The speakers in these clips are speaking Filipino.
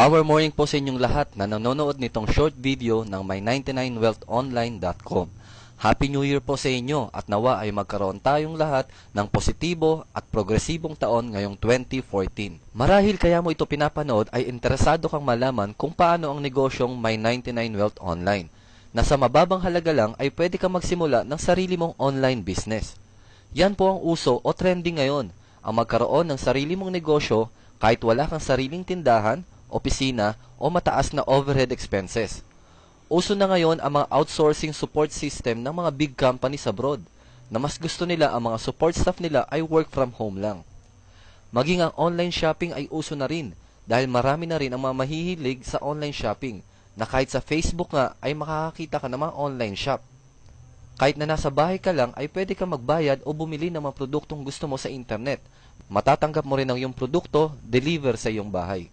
Power morning po sa inyong lahat na nanonood nitong short video ng my99wealthonline.com. Happy New Year po sa inyo at nawa ay magkaroon tayong lahat ng positibo at progresibong taon ngayong 2014. Marahil kaya mo ito pinapanood ay interesado kang malaman kung paano ang negosyong My99Wealth Online, na sa mababang halaga lang ay pwede kang magsimula ng sarili mong online business. Yan po ang uso o trending ngayon, ang magkaroon ng sarili mong negosyo kahit wala kang sariling tindahan, opisina o mataas na overhead expenses. Uso na ngayon ang mga outsourcing support system ng mga big companies abroad, na mas gusto nila ang mga support staff nila ay work from home lang. Maging ang online shopping ay uso na rin, dahil marami na rin ang mga mahihilig sa online shopping, na kahit sa Facebook nga ay makakakita ka ng mga online shop. Kahit na nasa bahay ka lang ay pwede ka magbayad o bumili ng mga produktong gusto mo sa internet. Matatanggap mo rin ang iyong produkto, deliver sa iyong bahay.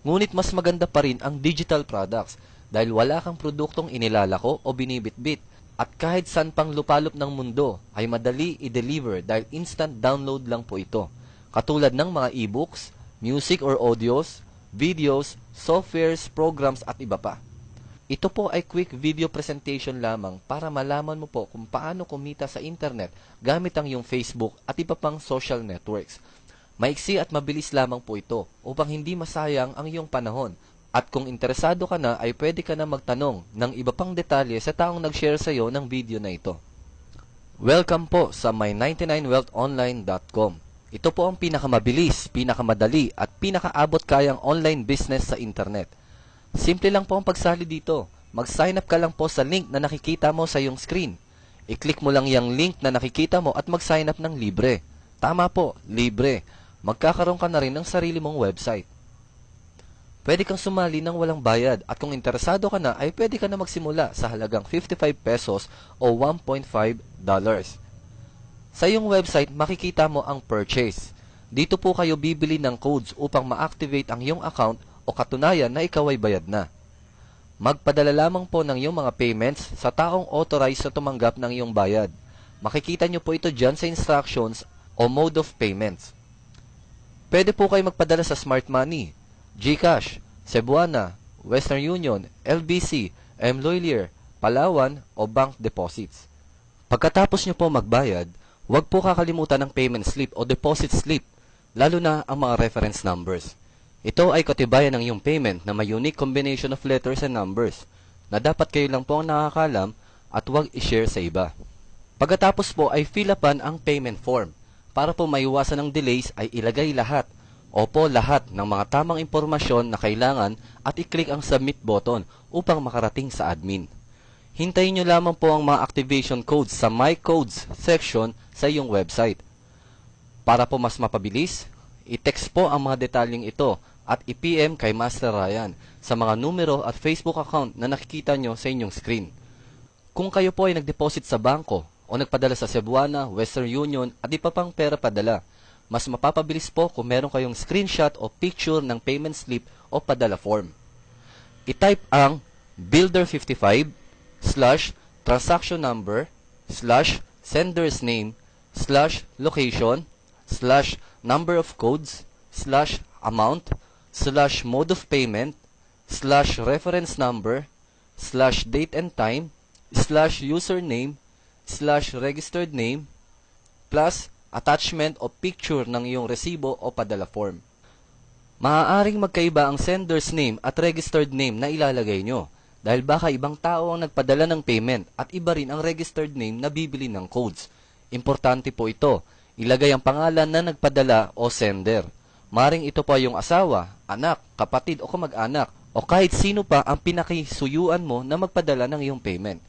Ngunit mas maganda pa rin ang digital products dahil wala kang produktong inilalako o binibitbit, at kahit saan pang lupalop ng mundo ay madali i-deliver dahil instant download lang po ito. Katulad ng mga e-books, music or audios, videos, softwares, programs at iba pa. Ito po ay quick video presentation lamang para malaman mo po kung paano kumita sa internet gamit ang iyong Facebook at iba pang social networks. Maiksi at mabilis lamang po ito upang hindi masayang ang iyong panahon. At kung interesado ka na ay pwede ka na magtanong ng iba pang detalye sa taong nag-share sa iyo ng video na ito. Welcome po sa my99wealthonline.com. Ito po ang pinakamabilis, pinakamadali at pinakaabot kayang online business sa internet. Simple lang po ang pagsali dito. Mag-sign up ka lang po sa link na nakikita mo sa iyong screen. I-click mo lang yung link na nakikita mo at mag-sign up ng libre. Tama po, libre. Magkakaroon ka na rin ng sarili mong website. Pwede kang sumali ng walang bayad at kung interesado ka na ay pwede ka na magsimula sa halagang 55 pesos o $1.5. Sa iyong website makikita mo ang purchase. Dito po kayo bibili ng codes upang ma-activate ang iyong account o katunayan na ikaw ay bayad na. Magpadala lamang po ng iyong mga payments sa taong authorized na tumanggap ng iyong bayad. Makikita nyo po ito dyan sa instructions o mode of payments. Pwede po kayo magpadala sa Smart Money, GCash, Cebuana, Western Union, LBC, Mloylier, Palawan o bank deposits. Pagkatapos nyo po magbayad, huwag po kakalimutan ng payment slip o deposit slip, lalo na ang mga reference numbers. Ito ay katibayan ng iyong payment na may unique combination of letters and numbers na dapat kayo lang po ang nakakalam at huwag i-share sa iba. Pagkatapos po ay fill upan ang payment form. Para po maiwasan ng delays ay ilagay lahat lahat ng mga tamang impormasyon na kailangan at i-click ang submit button upang makarating sa admin. Hintayin nyo lamang po ang mga activation codes sa My Codes section sa iyong website. Para po mas mapabilis, i-text po ang mga detalyeng ito at i-PM kay Master Ryan sa mga numero at Facebook account na nakikita nyo sa inyong screen. Kung kayo po ay nag-deposit sa bangko o nagpadala sa Cebuana, Western Union at iba pang pera padala, mas mapapabilis po kung meron kayong screenshot o picture ng payment slip o padala form. I-type ang builder55/transaction number /senders name /location /number of codes /amount /mode of payment /reference number /date and time /username /registered name plus attachment o picture ng iyong resibo o padala form. Maaaring magkaiba ang sender's name at registered name na ilalagay nyo dahil baka ibang tao ang nagpadala ng payment at iba rin ang registered name na bibili ng codes. Importante po ito. Ilagay ang pangalan na nagpadala o sender. Maring ito pa yung asawa, anak, kapatid o kamag-anak o kahit sino pa ang pinakisuyuan mo na magpadala ng iyong payment.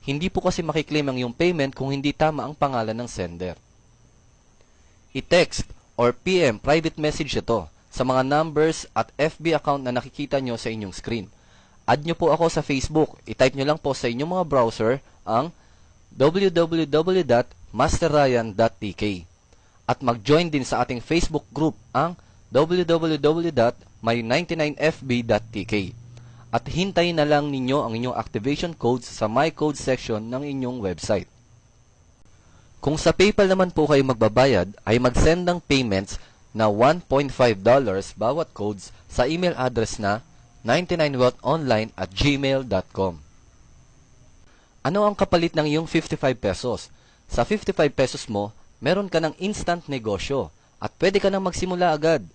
Hindi po kasi makiklaim ang iyong payment kung hindi tama ang pangalan ng sender. I-text or PM private message ito sa mga numbers at FB account na nakikita nyo sa inyong screen. Add nyo po ako sa Facebook. I-type nyo lang po sa inyong mga browser ang www.masterryan.tk at mag-join din sa ating Facebook group ang www.my99fb.tk. At hintayin na lang ninyo ang inyong activation codes sa My Code section ng inyong website. Kung sa PayPal naman po kayo magbabayad, ay mag-send ng payments na $1.5 bawat codes sa email address na 99wealthonline@gmail.com. Ano ang kapalit ng iyong 55 pesos? Sa 55 pesos mo, meron ka ng instant negosyo at pwede ka nang magsimula agad.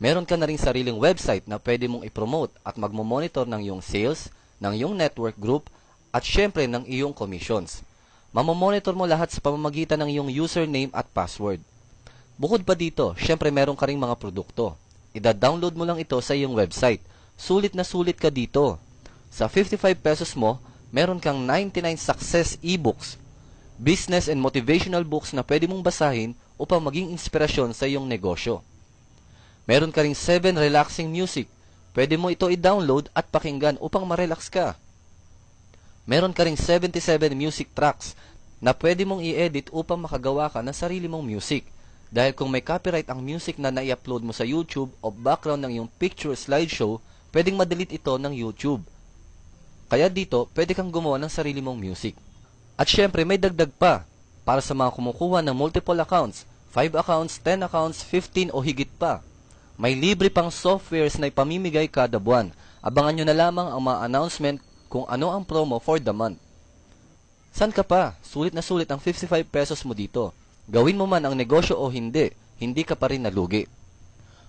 Meron ka na ring sariling website na pwede mong i-promote at magmo-monitor ng iyong sales, ng iyong network group, at syempre ng iyong commissions. Mamomonitor mo lahat sa pamamagitan ng iyong username at password. Bukod pa dito, syempre meron ka ring mga produkto. Ida-download mo lang ito sa iyong website. Sulit na sulit ka dito. Sa 55 pesos mo, meron kang 99 success ebooks, business and motivational books na pwede mong basahin upang maging inspirasyon sa iyong negosyo. Meron ka ring 7 relaxing music. Pwede mo ito i-download at pakinggan upang ma-relax ka. Meron ka ring 77 music tracks na pwede mong i-edit upang makagawa ka ng sarili mong music. Dahil kung may copyright ang music na nai-upload mo sa YouTube o background ng iyong picture slideshow, pwedeng ma-delete ito ng YouTube. Kaya dito, pwede kang gumawa ng sarili mong music. At syempre, may dagdag pa para sa mga kumukuha ng multiple accounts, 5 accounts, 10 accounts, 15 o higit pa. May libre pang softwares na ipamimigay kada buwan. Abangan nyo na lamang ang mga announcement kung ano ang promo for the month. San ka pa? Sulit na sulit ang 55 pesos mo dito. Gawin mo man ang negosyo o hindi, hindi ka pa rin nalugi.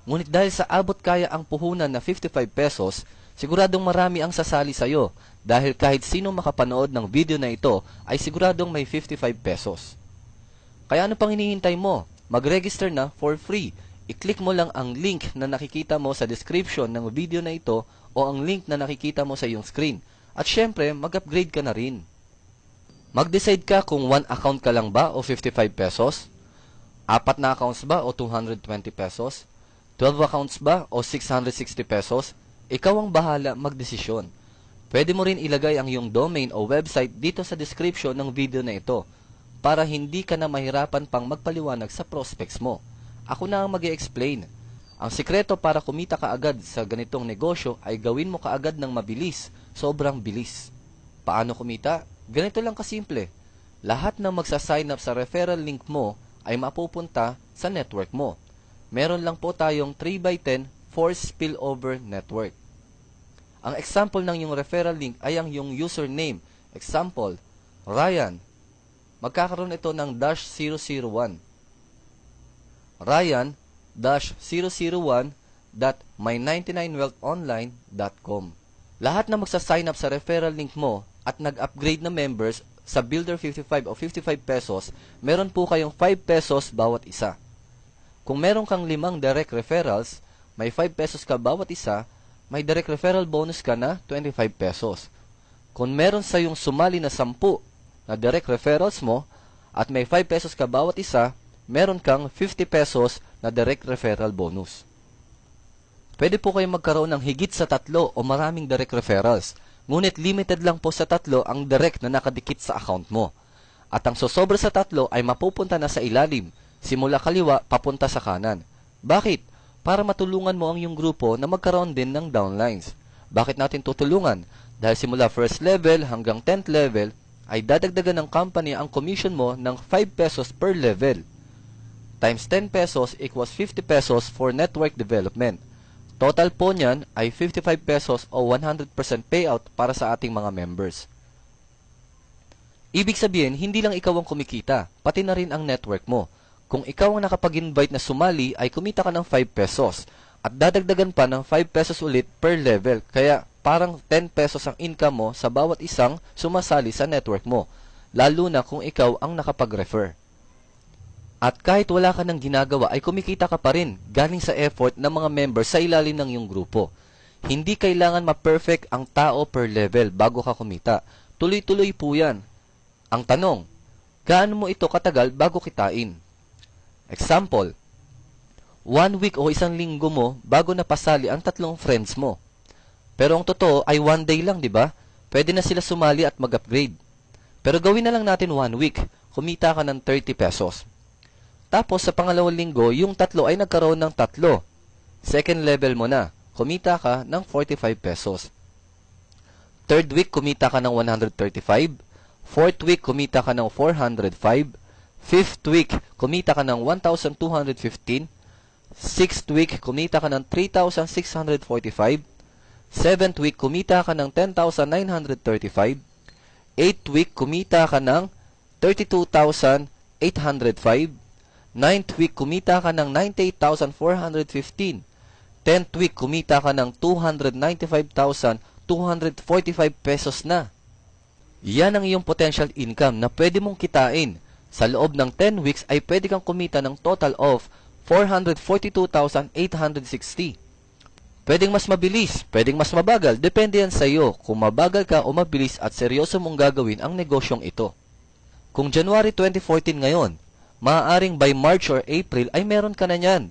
Ngunit dahil sa abot kaya ang puhunan na 55 pesos, siguradong marami ang sasali sa'yo dahil kahit sino makapanood ng video na ito ay siguradong may 55 pesos. Kaya ano pang hinihintay mo? Mag-register na for free. I-click mo lang ang link na nakikita mo sa description ng video na ito o ang link na nakikita mo sa iyong screen. At syempre, mag-upgrade ka na rin. Mag-decide ka kung 1 account ka lang ba o 55 pesos? 4 na accounts ba o 220 pesos? 12 accounts ba o 660 pesos? Ikaw ang bahala magdesisyon. Pwede mo rin ilagay ang iyong domain o website dito sa description ng video na ito para hindi ka na mahirapan pang magpaliwanag sa prospects mo. Ako na ang mag-i-explain. Ang sikreto para kumita ka agad sa ganitong negosyo ay gawin mo kaagad ng mabilis, sobrang bilis. Paano kumita? Ganito lang kasimple. Lahat ng magsa-sign up sa referral link mo ay mapupunta sa network mo. Meron lang po tayong 3x10 force spillover network. Ang example ng yung referral link ay ang yung username. Example, Ryan. Magkakaroon ito ng -001. Ryan-001.my99wealthonline.com. Lahat na magsa-sign up sa referral link mo at nag-upgrade na members sa Builder 55 o 55 pesos, meron po kayong 5 pesos bawat isa. Kung meron kang 5 direct referrals, may 5 pesos ka bawat isa, may direct referral bonus ka na 25 pesos. Kung meron sa yung sumali na 10 na direct referrals mo at may 5 pesos ka bawat isa, meron kang 50 pesos na direct referral bonus. Pwede po kayong magkaroon ng higit sa 3 o maraming direct referrals. Ngunit limited lang po sa 3 ang direct na nakadikit sa account mo. At ang sosobra sa 3 ay mapupunta na sa ilalim, simula kaliwa papunta sa kanan. Bakit? Para matulungan mo ang iyong grupo na magkaroon din ng downlines. Bakit natin tutulungan? Dahil simula first level hanggang 10th level, ay dadagdagan ng company ang commission mo ng 5 pesos per level. Times 10 pesos equals 50 pesos for network development. Total po niyan ay 55 pesos o 100% payout para sa ating mga members. Ibig sabihin, hindi lang ikaw ang kumikita, pati na rin ang network mo. Kung ikaw ang nakapag-invite na sumali, ay kumita ka ng 5 pesos. At dadagdagan pa ng 5 pesos ulit per level. Kaya parang 10 pesos ang income mo sa bawat isang sumasali sa network mo. Lalo na kung ikaw ang nakapag-refer. At kahit wala ka ng ginagawa ay kumikita ka pa rin galing sa effort ng mga members sa ilalim ng iyong grupo. Hindi kailangan ma-perfect ang tao per level bago ka kumita. Tuloy-tuloy po yan. Ang tanong, gaano mo ito katagal bago kitain? Example, 1 week o 1 linggo mo bago napasali ang 3 friends mo. Pero ang totoo ay 1 day lang, di ba? Pwede na sila sumali at mag-upgrade. Pero gawin na lang natin 1 week, kumita ka ng 30 pesos. Tapos sa pangalawang linggo, yung 3 ay nagkaroon ng 3. Second level mo na, kumita ka ng 45 pesos. Third week, kumita ka ng 135. Fourth week, kumita ka ng 405. Fifth week, kumita ka ng 1,215. Sixth week, kumita ka ng 3,645. 7th week, kumita ka ng 10,935. 8th week, kumita ka ng 32,805. 9th week, kumita ka ng 98,415. 10th week, kumita ka ng 295,245 pesos na. Yan ang iyong potential income na pwede mong kitain. Sa loob ng 10 weeks ay pwede kang kumita ng total of 442,860. Pwedeng mas mabilis, pwedeng mas mabagal, depende yan sa iyo kung mabagal ka o mabilis at seryoso mong gagawin ang negosyong ito. Kung January 2014 ngayon, maaaring by March or April ay meron ka na niyan.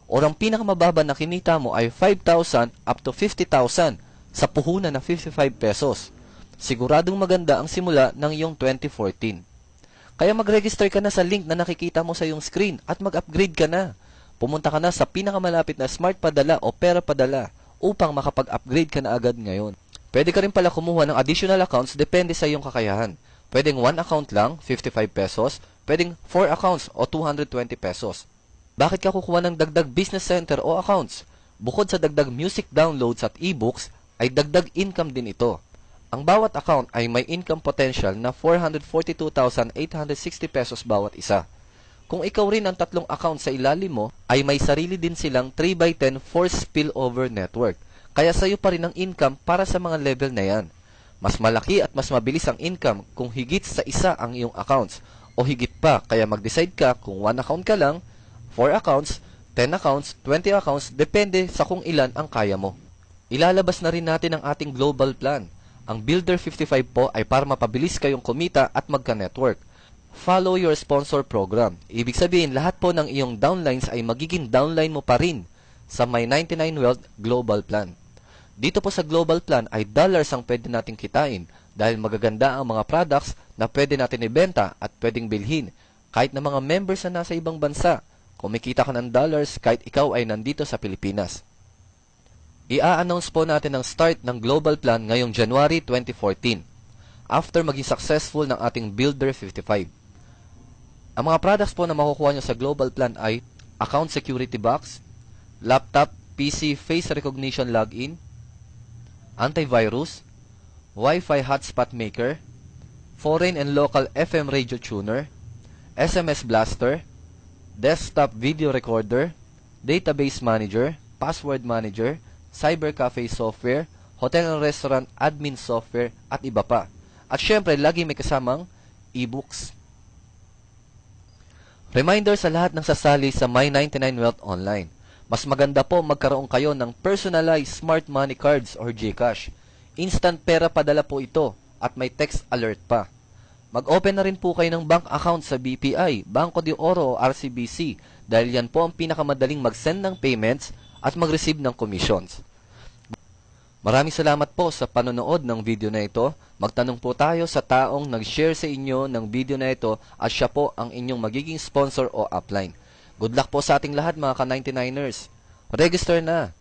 Or ang pinakamababa na kinita mo ay 5,000 up to 50,000 sa puhunan na 55 pesos. Siguradong maganda ang simula ng iyong 2014. Kaya mag-register ka na sa link na nakikita mo sa iyong screen at mag-upgrade ka na. Pumunta ka na sa pinakamalapit na smart padala o pera padala upang makapag-upgrade ka na agad ngayon. Pwede ka rin pala kumuha ng additional accounts depende sa iyong kakayahan. Pwedeng 1 account lang, 55 pesos. Pwedeng 4 accounts o 220 pesos. Bakit ka kukuha ng dagdag business center o accounts? Bukod sa dagdag music downloads at e-books, ay dagdag income din ito. Ang bawat account ay may income potential na 442,860 pesos bawat isa. Kung ikaw rin ang tatlong account sa ilalim mo, ay may sarili din silang 3x10 force spillover network. Kaya sa'yo pa rin ang income para sa mga level na yan. Mas malaki at mas mabilis ang income kung higit sa isa ang iyong accounts o higit pa. Kaya mag-decide ka kung 1 account ka lang, 4 accounts, 10 accounts, 20 accounts, depende sa kung ilan ang kaya mo. Ilalabas na rin natin ang ating global plan. Ang Builder 55 po ay para mapabilis kayong kumita at magka-network. Follow your sponsor program. Ibig sabihin, lahat po ng iyong downlines ay magiging downline mo pa rin sa My 99 Wealth Global Plan. Dito po sa Global Plan ay dollars ang pwede nating kitain dahil magaganda ang mga products na pwede natin ibenta at pwedeng bilhin. Kahit na mga members na nasa ibang bansa, kumikita ka ng dollars kahit ikaw ay nandito sa Pilipinas. I-a-announce po natin ang start ng Global Plan ngayong January 2014 after maging successful ng ating Builder 55. Ang mga products po na makukuha nyo sa Global Plan ay Account Security Box, Laptop, PC Face Recognition Login, Antivirus, Wi-Fi Hotspot Maker, Foreign and Local FM Radio Tuner, SMS Blaster, Desktop Video Recorder, Database Manager, Password Manager, Cyber Cafe Software, Hotel and Restaurant Admin Software, at iba pa. At syempre, lagi may kasamang e-books. Reminder sa lahat ng sasali sa My 99 Wealth Online. Mas maganda po magkaroon kayo ng personalized smart money cards or GCash. Instant pera padala po ito at may text alert pa. Mag-open na rin po kayo ng bank account sa BPI, Banco de Oro o RCBC dahil yan po ang pinakamadaling mag-send ng payments at mag-receive ng commissions. Maraming salamat po sa panonood ng video na ito. Magtanong po tayo sa taong nag-share sa inyo ng video na ito at siya po ang inyong magiging sponsor o upline. Good luck po sa ating lahat mga ka-99ers. Register na!